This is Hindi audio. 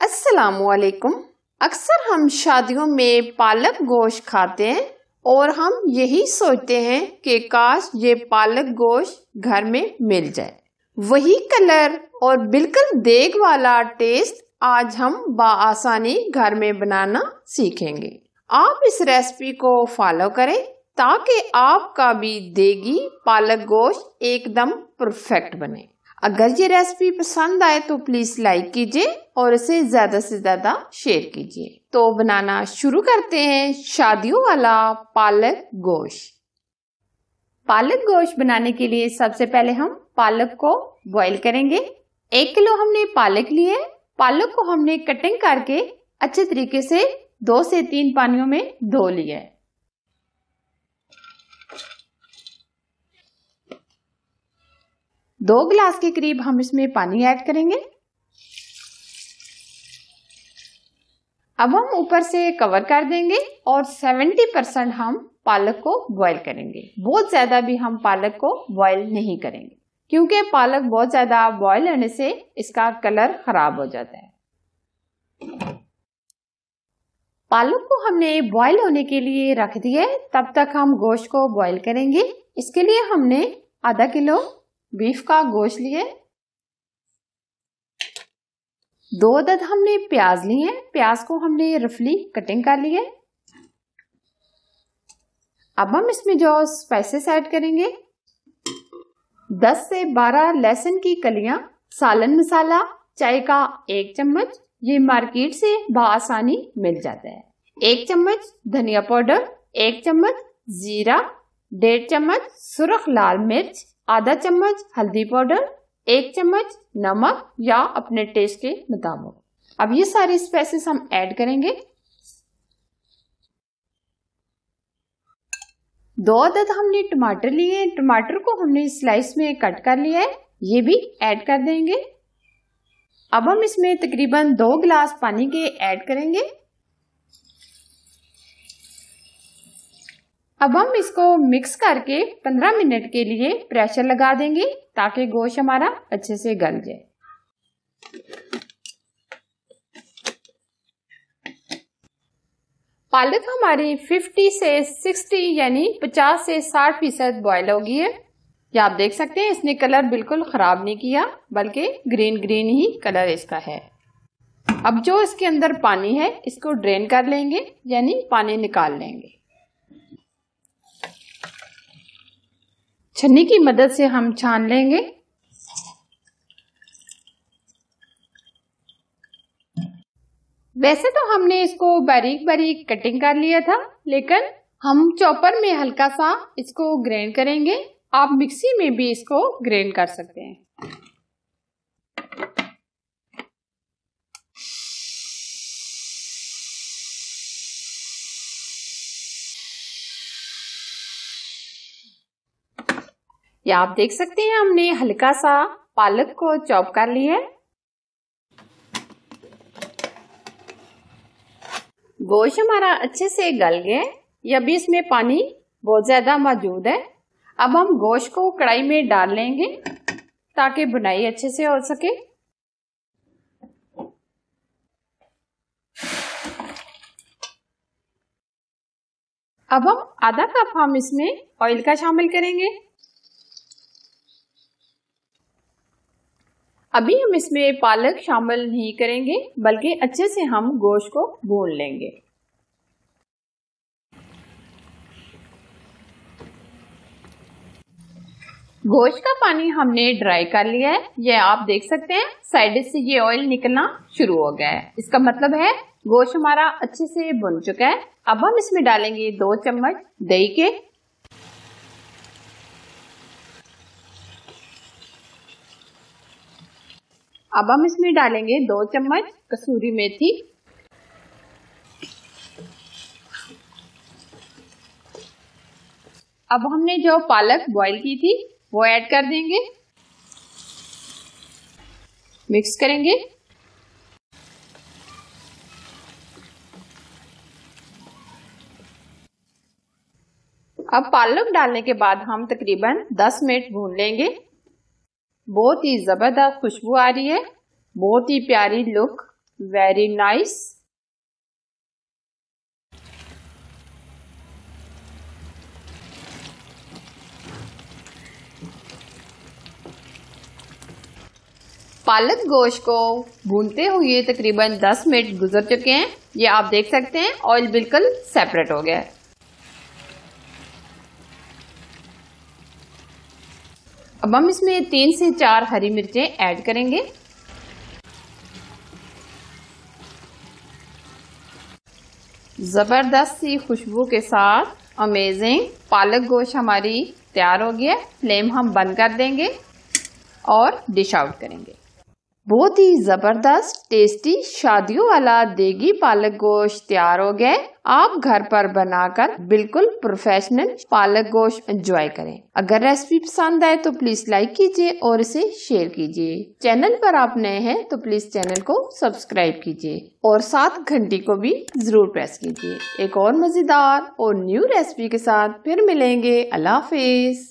अस्सलामुअलैकुम। अक्सर हम शादियों में पालक गोश्त खाते हैं और हम यही सोचते हैं कि काश ये पालक गोश्त घर में मिल जाए। वही कलर और बिल्कुल देग वाला टेस्ट आज हम बआसानी घर में बनाना सीखेंगे। आप इस रेसिपी को फॉलो करें ताकि आपका भी देगी पालक गोश्त एकदम परफेक्ट बने। अगर ये रेसिपी पसंद आए तो प्लीज लाइक कीजिए और इसे ज्यादा से ज्यादा शेयर कीजिए। तो बनाना शुरू करते हैं शादियों वाला पालक गोश्त। पालक गोश्त बनाने के लिए सबसे पहले हम पालक को बॉईल करेंगे। 1 किलो हमने पालक लिए। पालक को हमने कटिंग करके अच्छे तरीके से 2 से 3 पानियों में धो लिया है। दो गिलास के करीब हम इसमें पानी ऐड करेंगे। अब हम ऊपर से कवर कर देंगे और 70% हम पालक को बॉईल करेंगे। बहुत ज्यादा भी हम पालक को बॉईल नहीं करेंगे क्योंकि पालक बहुत ज्यादा बॉईल होने से इसका कलर खराब हो जाता है। पालक को हमने बॉईल होने के लिए रख दिया है। तब तक हम गोश्त को बॉईल करेंगे। इसके लिए हमने आधा किलो बीफ का गोश्त लिए। 2 अदद हमने प्याज लिए हैं। प्याज को हमने रफली कटिंग कर लिया है। अब हम इसमें जो स्पाइसेस ऐड करेंगे, 10 से 12 लहसुन की कलियां, सालन मसाला चाय का 1 चम्मच, ये मार्केट से बआसानी मिल जाता है। 1 चम्मच धनिया पाउडर, 1 चम्मच जीरा, 1.5 चम्मच सुर्ख लाल मिर्च, आधा चम्मच हल्दी पाउडर, 1 चम्मच नमक या अपने टेस्ट के मुताबिक। अब ये सारे स्पाइसेस हम ऐड करेंगे। 2 अदद हमने टमाटर लिए। टमाटर को हमने स्लाइस में कट कर लिया है, ये भी ऐड कर देंगे। अब हम इसमें तकरीबन 2 गिलास पानी के ऐड करेंगे। अब हम इसको मिक्स करके 15 मिनट के लिए प्रेशर लगा देंगे ताकि गोश्त हमारा अच्छे से गल जाए। पालक हमारी 50 से 60 यानी 50 से 60% बॉयल हो गई है। ये आप देख सकते हैं इसने कलर बिल्कुल खराब नहीं किया बल्कि ग्रीन ग्रीन ही कलर इसका है। अब जो इसके अंदर पानी है इसको ड्रेन कर लेंगे यानी पानी निकाल लेंगे। छन्नी की मदद से हम छान लेंगे। वैसे तो हमने इसको बारीक बारीक कटिंग कर लिया था, लेकिन हम चॉपर में हल्का सा इसको ग्राइंड करेंगे। आप मिक्सी में भी इसको ग्राइंड कर सकते हैं। या आप देख सकते हैं हमने हल्का सा पालक को चॉप कर लिया है। गोश्त हमारा अच्छे से गल गया है। या भी इसमें पानी बहुत ज्यादा मौजूद है। अब हम गोश्त को कढ़ाई में डाल लेंगे ताकि बुनाई अच्छे से हो सके। अब हम आधा कप हम इसमें ऑयल का शामिल करेंगे। अभी हम इसमें पालक शामिल नहीं करेंगे बल्कि अच्छे से हम गोश्त को भून लेंगे। गोश्त का पानी हमने ड्राई कर लिया है। ये आप देख सकते हैं साइड से ये ऑयल निकलना शुरू हो गया है। इसका मतलब है गोश्त हमारा अच्छे से भुन चुका है। अब हम इसमें डालेंगे 2 चम्मच दही के। अब हम इसमें डालेंगे 2 चम्मच कसूरी मेथी। अब हमने जो पालक बॉईल की थी वो ऐड कर देंगे, मिक्स करेंगे। अब पालक डालने के बाद हम तकरीबन 10 मिनट भून लेंगे। बहुत ही जबरदस्त खुशबू आ रही है, बहुत ही प्यारी लुक वेरी नाइस। पालक गोश्त को भूनते हुए तकरीबन 10 मिनट गुजर चुके हैं। ये आप देख सकते हैं ऑयल बिल्कुल सेपरेट हो गया है। अब हम इसमें 3 से 4 हरी मिर्चें ऐड करेंगे। जबरदस्त सी खुशबू के साथ अमेजिंग पालक गोश्त हमारी तैयार हो गया है। फ्लेम हम बंद कर देंगे और डिश आउट करेंगे। बहुत ही जबरदस्त टेस्टी शादियों वाला देगी पालक गोश्त तैयार हो गया है। आप घर पर बनाकर बिल्कुल प्रोफेशनल पालक गोश्त एंजॉय करें। अगर रेसिपी पसंद आए तो प्लीज लाइक कीजिए और इसे शेयर कीजिए। चैनल पर आप नए हैं तो प्लीज चैनल को सब्सक्राइब कीजिए और साथ घंटी को भी जरूर प्रेस कीजिए। एक और मजेदार और न्यू रेसिपी के साथ फिर मिलेंगे। अल्लाह हाफिज।